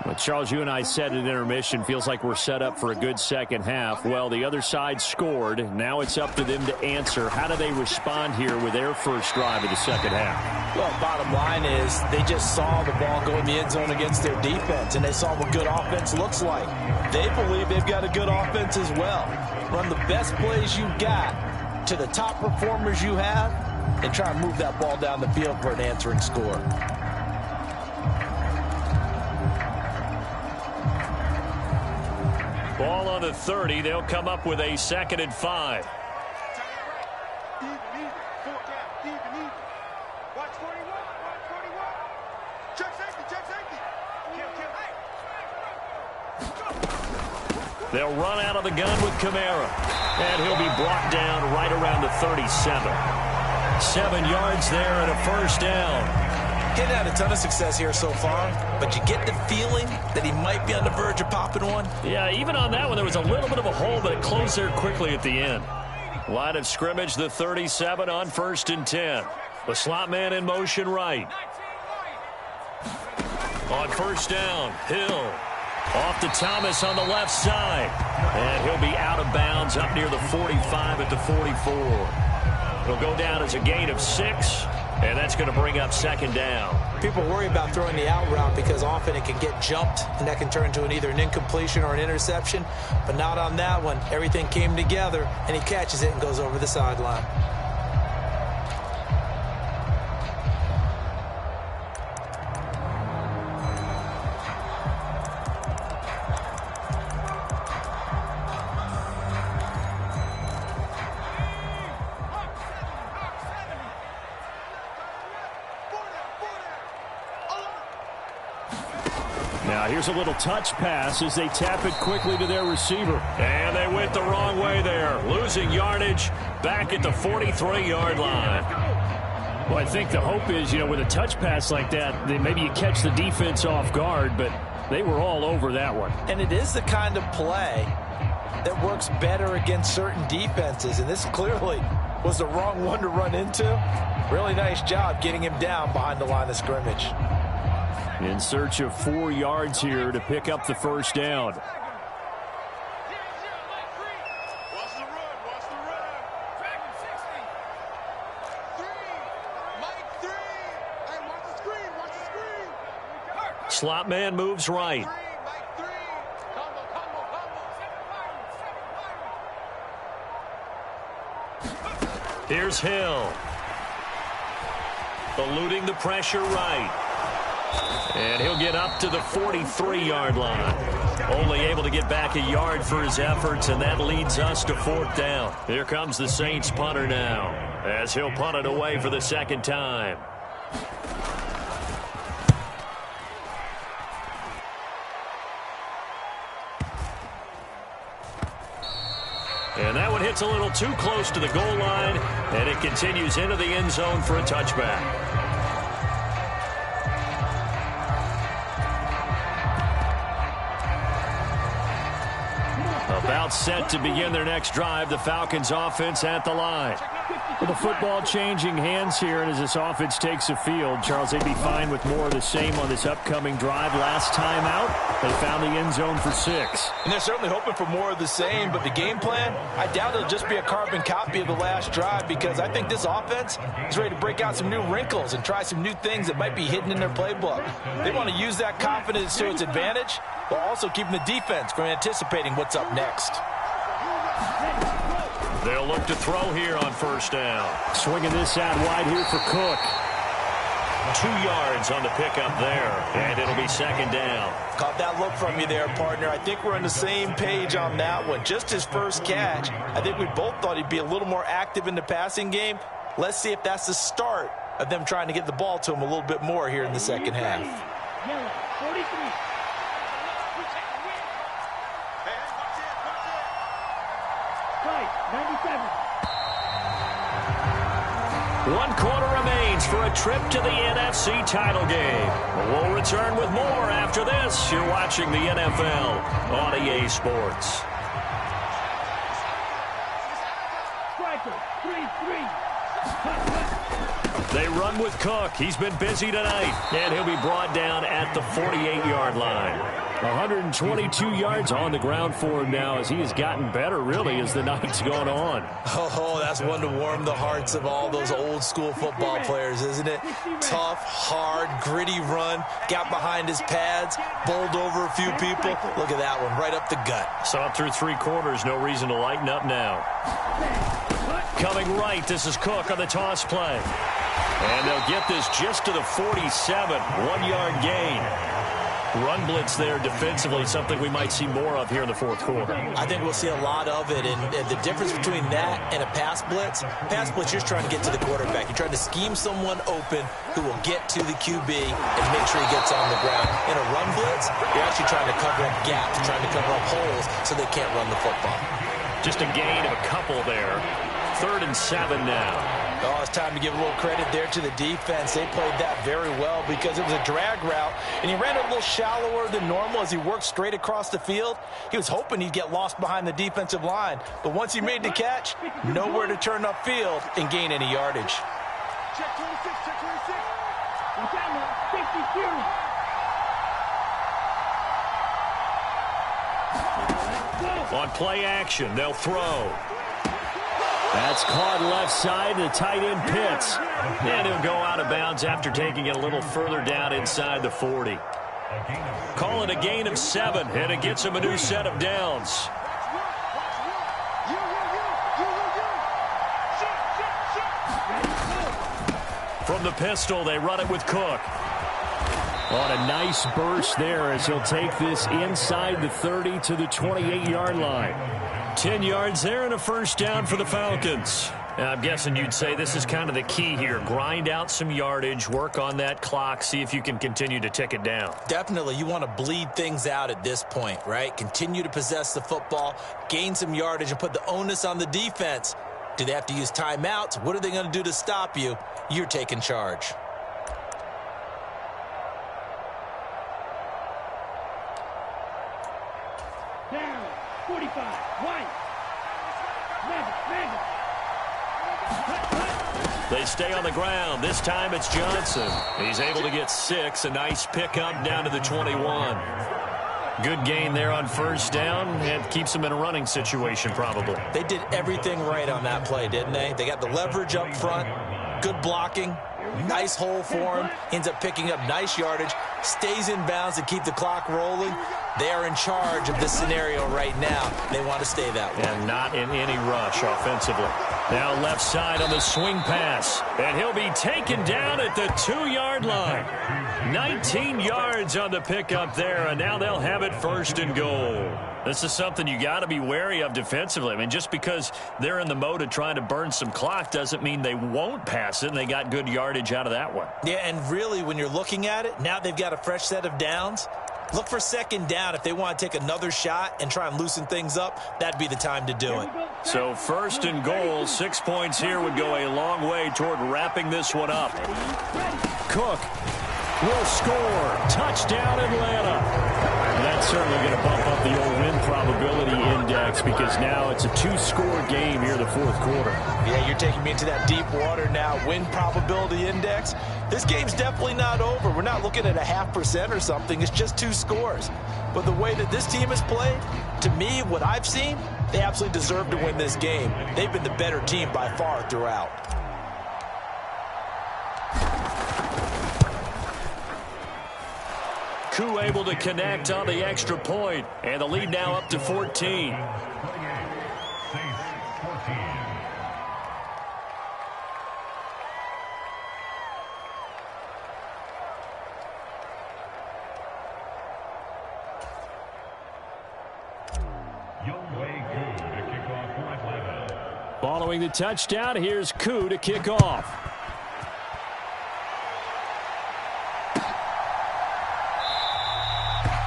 Well, Charles, you and I said at intermission, feels like we're set up for a good second half. Well, the other side scored. Now it's up to them to answer. How do they respond here with their first drive of the second half? Well, bottom line is they just saw the ball go in the end zone against their defense, and they saw what good offense looks like. They believe they've got a good offense as well. Run the best plays you've got to the top performers you have, and try and move that ball down the field for an answering score. Ball on the 30. They'll come up with a 2nd and 5. They'll run out of the gun with Kamara, and he'll be brought down right around the 37. 7 yards there and a first down. He's had a ton of success here so far, but you get the feeling that he might be on the verge of popping one. Yeah, even on that one, there was a little bit of a hole, but it closed there quickly at the end. Line of scrimmage, the 37 on 1st and 10. The slot man in motion right. On 1st down, Hill. Off to Thomas on the left side. And he'll be out of bounds up near the 45 at the 44. It'll go down as a gain of 6, and that's going to bring up 2nd down. People worry about throwing the out route because often it can get jumped, and that can turn into either an incompletion or an interception. But not on that one. Everything came together, and he catches it and goes over the sideline. Now here's a little touch pass as they tap it quickly to their receiver. And they went the wrong way there. Losing yardage back at the 43-yard line. Well, I think the hope is, with a touch pass like that, maybe you catch the defense off guard, but they were all over that one. And it is the kind of play that works better against certain defenses, and this clearly was the wrong one to run into. Really nice job getting him down behind the line of scrimmage. In search of 4 yards here to pick up the first down. Watch the run. Watch the run. Dragon 60. 3. Mike 3. Hey, watch the screen. Watch the screen. Slot man moves right. 3. Mike 3. Combo. Here's Hill. Eluding the pressure right. And he'll get up to the 43-yard line. Only able to get back a yard for his efforts, and that leads us to 4th down. Here comes the Saints punter now, as he'll punt it away for the 2nd time. And that one hits a little too close to the goal line, and it continues into the end zone for a touchback. About set to begin their next drive, the Falcons offense at the line. With the football changing hands here, and as this offense takes the field, Charles, they'd be fine with more of the same on this upcoming drive. Last time out, they found the end zone for 6. And they're certainly hoping for more of the same, but the game plan, I doubt it'll just be a carbon copy of the last drive, because I think this offense is ready to break out some new wrinkles and try some new things that might be hidden in their playbook. They want to use that confidence to its advantage, while also keeping the defense from anticipating what's up next. They'll look to throw here on first down. Swinging this out wide here for Cook. 2 yards on the pickup there, and it'll be second down. Caught that look from you there, partner. I think we're on the same page on that one. Just his first catch, I think we both thought he'd be a little more active in the passing game. Let's see if that's the start of them trying to get the ball to him a little bit more here in the second half. Yellow, 43. Right, 97. 1 quarter remains for a trip to the NFC title game. We'll return with more after this. You're watching the NFL on EA Sports. Striker, 3-3. They run with Cook. He's been busy tonight, and he'll be brought down at the 48-yard line. 122 yards on the ground for him now, as he has gotten better, really, as the night's gone on. Oh, that's one to warm the hearts of all those old-school football players, isn't it? Tough, hard, gritty run, got behind his pads, bowled over a few people. Look at that one, right up the gut. Saw it through 3 quarters, no reason to lighten up now. Coming right, this is Cook on the toss play. And they'll get this just to the 47, 1-yard gain. Run blitz there defensively, something we might see more of here in the fourth quarter. I think we'll see a lot of it, and the difference between that and a pass blitz, you're trying to get to the quarterback. You're trying to scheme someone open who will get to the QB and make sure he gets on the ground. In a run blitz, you're actually trying to cover up gaps, trying to cover up holes so they can't run the football. Just a gain of a couple there. 3rd and 7 now. Oh, it's time to give a little credit there to the defense. They played that very well because it was a drag route, and he ran it a little shallower than normal as he worked straight across the field. He was hoping he'd get lost behind the defensive line, but once he made the catch, nowhere to turn upfield and gain any yardage. Check 26, check 26. Watch out now, 52. On play action, they'll throw. That's caught left side, the tight end Pitts. And he'll go out of bounds after taking it a little further down inside the 40. Call it a gain of 7, and it gets him a new set of downs. From the pistol, they run it with Cook. On a nice burst there as he'll take this inside the 30 to the 28-yard line. 10 yards there and a first down for the Falcons. Now, I'm guessing you'd say this is kind of the key here. Grind out some yardage, work on that clock, see if you can continue to tick it down. Definitely. You want to bleed things out at this point, right? Continue to possess the football, gain some yardage, and put the onus on the defense. Do they have to use timeouts? What are they going to do to stop you? You're taking charge. Down, 45, White. Mega. They stay on the ground. This time it's Johnson. He's able to get 6. A nice pickup down to the 21. Good gain there on first down, and keeps them in a running situation probably. They did everything right on that play, didn't they? They got the leverage up front, good blocking, nice hole for him, ends up picking up nice yardage, stays in bounds to keep the clock rolling. They are in charge of this scenario right now. They want to stay that way. And not in any rush offensively. Now left side on the swing pass. And he'll be taken down at the 2-yard line. 19 yards on the pickup there, and now they'll have it first and goal. This is something you got to be wary of defensively. I mean, just because they're in the mode of trying to burn some clock doesn't mean they won't pass it, and they got good yardage out of that one. Yeah, and really, when you're looking at it, now they've got a fresh set of downs. Look for second down if they want to take another shot and try and loosen things up. That'd be the time to do it. So first and goal, 6 points here would go a long way toward wrapping this one up. Cook will score. Touchdown, Atlanta. That's certainly going to bump up the old win probability index because now it's a 2-score game here in the fourth quarter. Yeah, you're taking me into that deep water now. Win probability index. This game's definitely not over. We're not looking at a 0.5% or something. It's just 2 scores. But the way that this team has played, to me, what I've seen, they absolutely deserve to win this game. They've been the better team by far throughout. Koo able to connect on the extra point, and the lead now up to 14. Following the touchdown, here's Koo to kick off.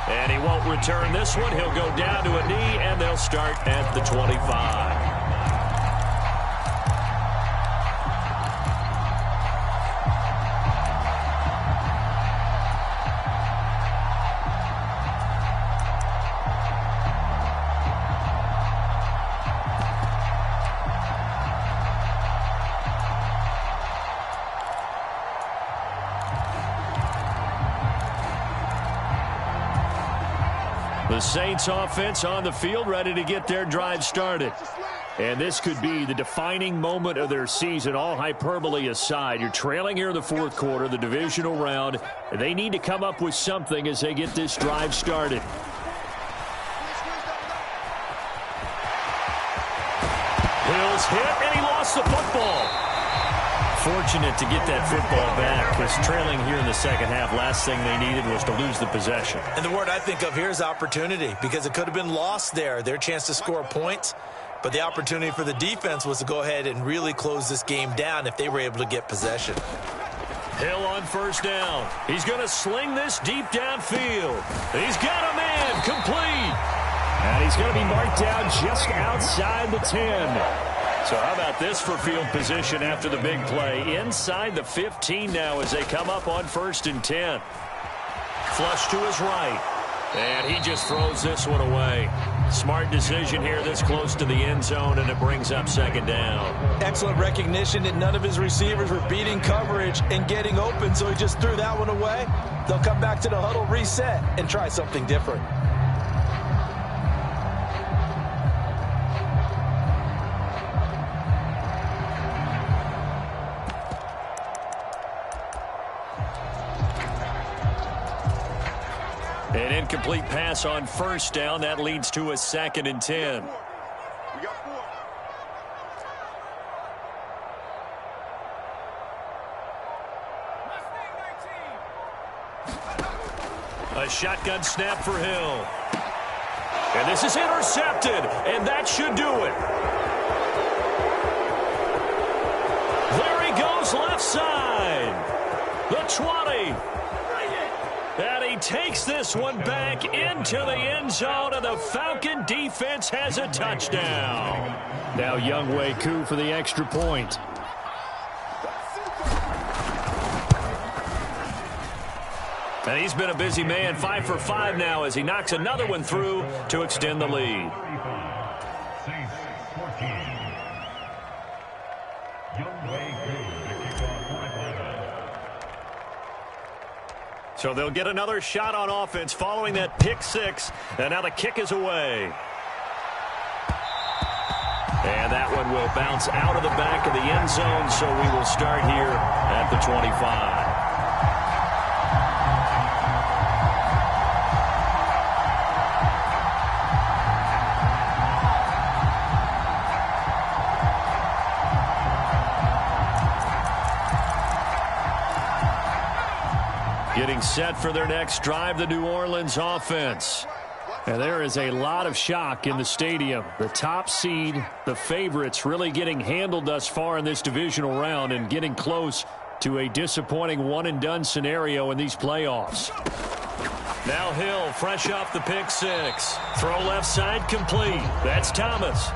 And he won't return this one. He'll go down to a knee, and they'll start at the 25. The Saints offense on the field, ready to get their drive started. And this could be the defining moment of their season, all hyperbole aside. You're trailing here in the fourth quarter, the divisional round. They need to come up with something as they get this drive started. Hill's hit, and he lost the football. Fortunate to get that football back because trailing here in the second half, last thing they needed was to lose the possession. And the word I think of here is opportunity, because it could have been lost there, their chance to score points. But the opportunity for the defense was to go ahead and really close this game down if they were able to get possession. Hill on first down. He's going to sling this deep downfield. He's got a man complete. And he's going to be marked down just outside the 10. So how about this for field position after the big play? Inside the 15 now as they come up on 1st and 10. Flush to his right. And he just throws this one away. Smart decision here this close to the end zone, and it brings up 2nd down. Excellent recognition that none of his receivers were beating coverage and getting open, so he just threw that one away. They'll come back to the huddle, reset, and try something different. An incomplete pass on 1st down. That leads to a 2nd and 10. A shotgun snap for Hill. And this is intercepted, and that should do it. There he goes, left side. The 20. And he takes this one back into the end zone, and the Falcon defense has a touchdown. Now Younghoe Koo for the extra point. And he's been a busy man, 5 for 5 now as he knocks another one through to extend the lead. So they'll get another shot on offense following that pick 6. And now the kick is away. And that one will bounce out of the back of the end zone, so we will start here at the 25. Getting set for their next drive, the New Orleans offense. And there is a lot of shock in the stadium. The top seed, the favorites, really getting handled thus far in this divisional round and getting close to a disappointing one-and-done scenario in these playoffs. Now Hill, fresh off the pick 6. Throw left side complete. That's Thomas.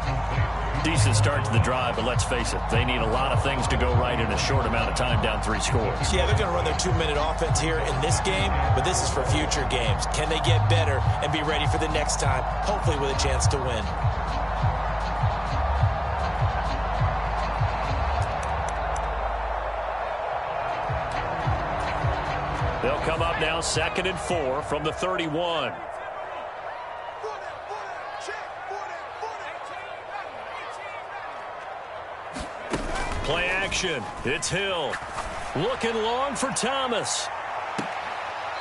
Decent start to the drive, but let's face it, they need a lot of things to go right in a short amount of time, down 3 scores. Yeah, they're going to run their 2-minute offense here in this game, but this is for future games. Can they get better and be ready for the next time, hopefully with a chance to win? They'll come up now 2nd and 4 from the 31. Play action. It's Hill. Looking long for Thomas.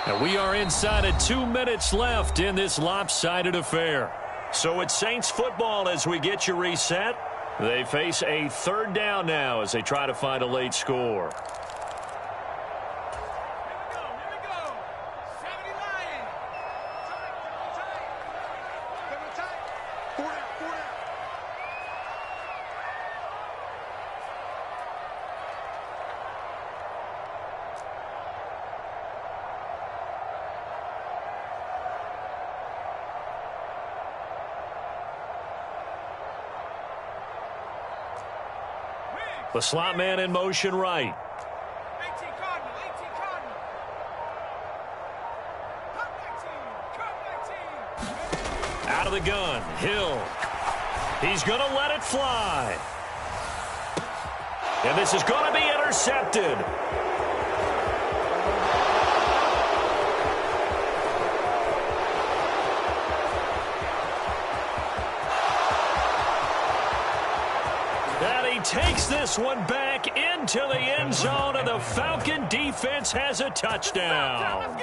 And we are inside of 2 minutes left in this lopsided affair. So it's Saints football as we get you reset. They face a 3rd down now as they try to find a late score. The slot man in motion right. 18 Cardinal, 18 Cardinal. Come 19, come 19. Out of the gun, Hill. He's going to let it fly. And this is going to be intercepted. Takes this one back into the end zone, and the Falcon defense has a touchdown.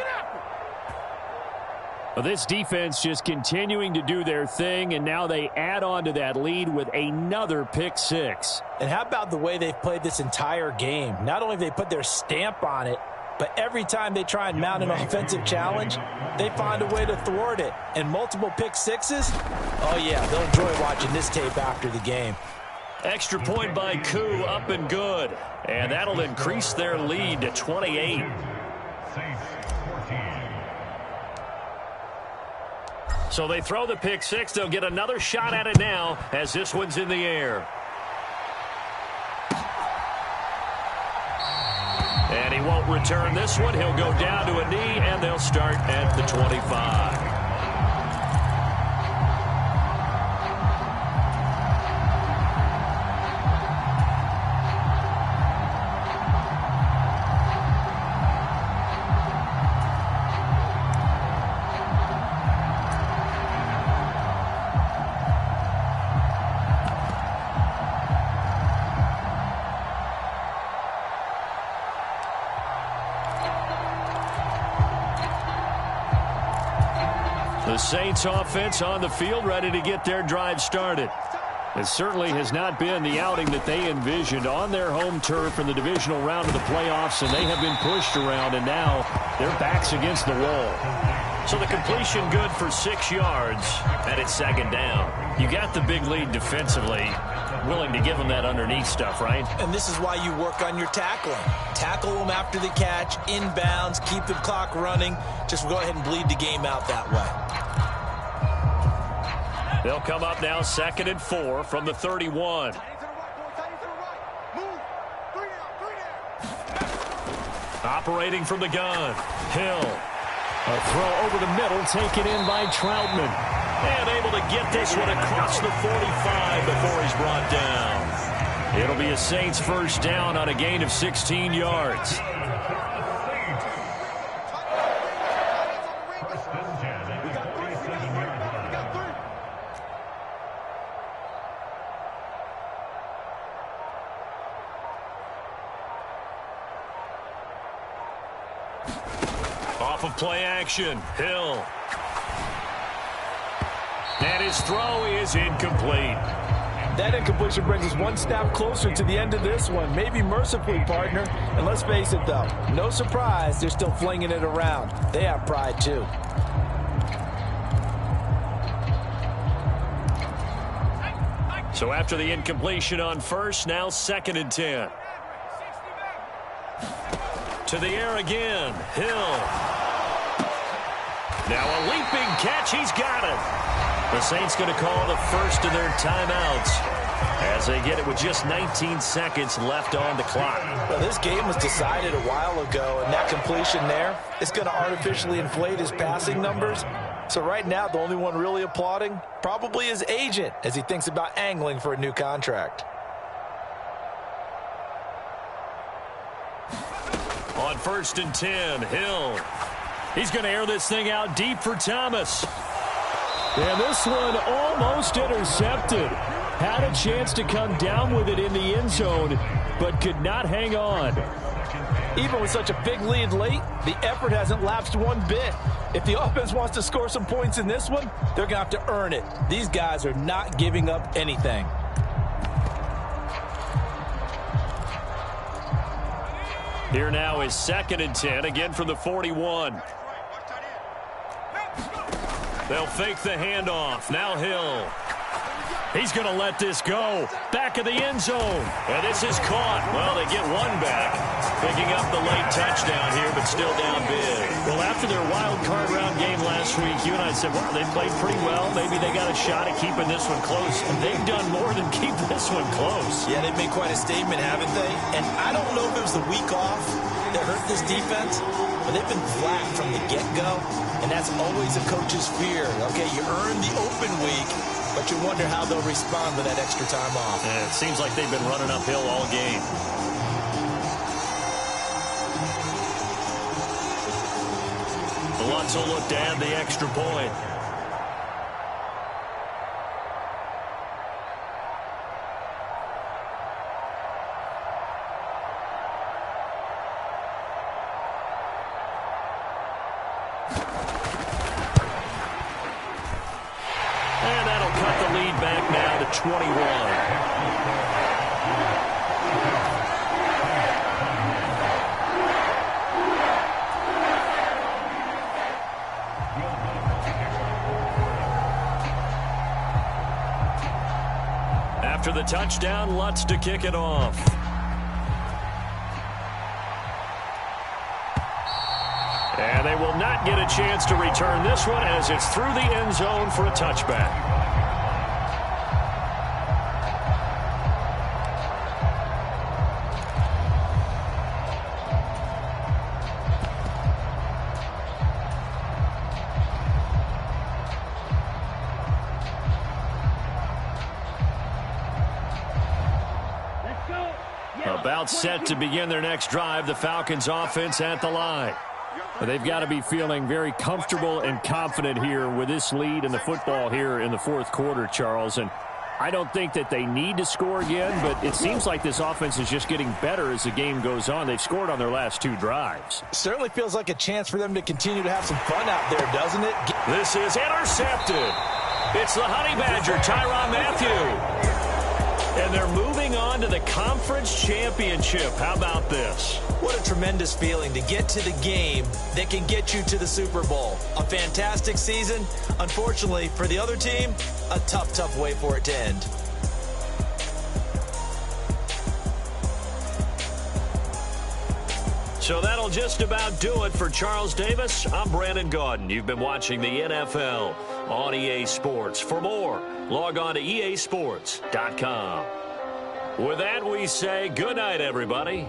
Well, this defense just continuing to do their thing, and now they add on to that lead with another pick 6. And how about the way they've played this entire game? Not only have they put their stamp on it, but every time they try and mount an offensive challenge, they find a way to thwart it. And multiple pick 6s? Oh, yeah, they'll enjoy watching this tape after the game. Extra point by Koo, up and good. And that'll increase their lead to 28. So they throw the pick 6. They'll get another shot at it now as this one's in the air. And he won't return this one. He'll go down to a knee, and they'll start at the 25. The Saints offense on the field, ready to get their drive started. It certainly has not been the outing that they envisioned on their home turf in the divisional round of the playoffs, and they have been pushed around, and now their backs against the wall. So the completion good for 6 yards, and it's 2nd down. You got the big lead defensively, willing to give them that underneath stuff, right? And this is why you work on your tackling. Tackle them after the catch, inbounds, keep the clock running. Just go ahead and bleed the game out that way. They'll come up now 2nd and 4 from the 31. Operating from the gun, Hill. A throw over the middle, taken in by Troutman. And able to get this one across the 45 before he's brought down. It'll be a Saints 1st down on a gain of 16 yards. Off of play action, Hill. And his throw is incomplete. That incompletion brings us one step closer to the end of this one. Maybe mercifully, partner. And let's face it, though, no surprise, they're still flinging it around. They have pride, too. So after the incompletion on 1st, now 2nd and 10. To the air again, Hill. Now a leaping catch, he's got it. The Saints going to call the first of their timeouts. as they get it with just 19 seconds left on the clock. Well, this game was decided a while ago, and that completion there is going to artificially inflate his passing numbers. So right now, the only one really applauding probably his agent as he thinks about angling for a new contract. On 1st and 10, Hill. He's going to air this thing out deep for Thomas. And this one almost intercepted. Had a chance to come down with it in the end zone, but could not hang on. Even with such a big lead late, the effort hasn't lapsed one bit. If the offense wants to score some points in this one, they're going to have to earn it. These guys are not giving up anything. Here now is 2nd and 10, again from the 41. They'll fake the handoff. Now Hill. He's going to let this go. Back of the end zone. And this is caught. Well, they get one back. Picking up the late touchdown here, but still down big. Well, after their wild card round game last week, you and I said, wow, they played pretty well. Maybe they got a shot at keeping this one close. And they've done more than keep this one close. Yeah, they've made quite a statement, haven't they? And I don't know if it was the week off that hurt this defense, but they've been flat from the get-go. And that's always a coach's fear. Okay, you earn the open week, but you wonder how they'll respond with that extra time off. And it seems like they've been running uphill all game. Lutz will look to add the extra point. And that'll cut the lead back now to 21. After the touchdown, Lutz to kick it off. And they will not get a chance to return this one as it's through the end zone for a touchback. About set to begin their next drive, the Falcons offense at the line. They've got to be feeling very comfortable and confident here with this lead in the football here in the fourth quarter, Charles. And I don't think that they need to score again, but it seems like this offense is just getting better as the game goes on. They've scored on their last 2 drives. Certainly feels like a chance for them to continue to have some fun out there, doesn't it? This is intercepted. It's the Honey Badger, Tyrann Mathieu. And they're moving on to the conference championship. How about this? What a tremendous feeling to get to the game that can get you to the Super Bowl. A fantastic season. Unfortunately, for the other team, a tough, tough way for it to end. So that'll just about do it for Charles Davis. I'm Brandon Gaudin. You've been watching the NFL on EA Sports. For more, log on to easports.com. With that, we say good night, everybody.